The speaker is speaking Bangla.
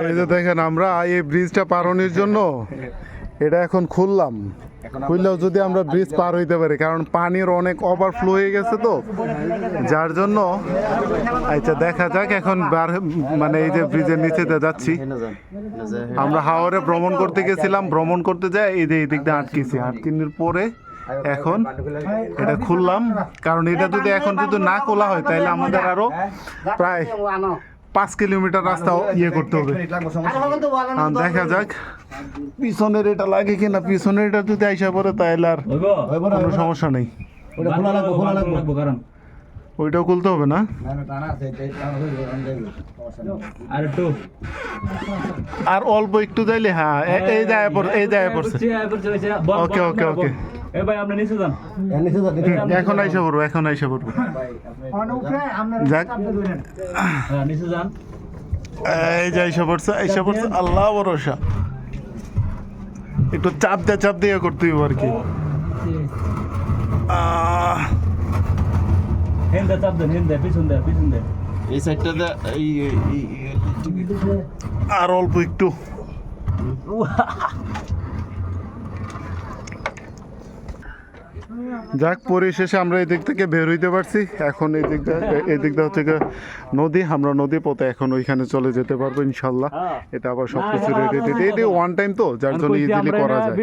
এই যে দেখেন আমরা এই ব্রিজটা পারানোর জন্য এটা এখন খুললাম, খুললেও যদি আমরা ব্রিজ পার হইতে পারি, কারণ পানির অনেক ওভারফ্লো হয়ে গেছে তো, যার জন্য আচ্ছা দেখা যাক এখন মানে এই যে ব্রিজের নিচে যাচ্ছি আমরা। হাওরে ভ্রমণ করতে গেছিলাম, ভ্রমণ করতে যাই এই যে এই দিক দিয়ে আটকেছি, আটকিনের পরে এখন এটা খুললাম, কারণ এটা যদি এখন যদি না খোলা হয় তাহলে আমাদের আরো প্রায় 5 কিলোমিটার রাস্তা ইয়ে করতে হবে। দেখা যাক পিছনের এটা লাগে কিনা, পিছনের এটা যদি আইসা পড়ে তাহলে আর কোনো সমস্যা নেই। ওইটাও খুলতে হবে না, আর অল্প একটু যাইলে। হ্যাঁ এই যায় পড়ছে। ওকে ওকে ওকে, এখন আইসা পড়বো, এখন আইসা পড়বো। যাক এই যে আইসা পড়ছে, আইসা পড়ছে। আল্লাহ ভরসা, একটু চাপ দিয়ে করতে হবে আর কি। এই সাইডটা আর অল্প একটু। যাক পরিশেষে আমরা এই দিক থেকে বের হইতে পারছি। এখন এই দিকটা হচ্ছে নদী, আমরা নদী পথে এখন ওইখানে চলে যেতে পারবো ইনশাল্লাহ। এটা আবার সবকিছু রেডি, ওয়ান টাইম তো, যার জন্য ইজিলি করা যায়।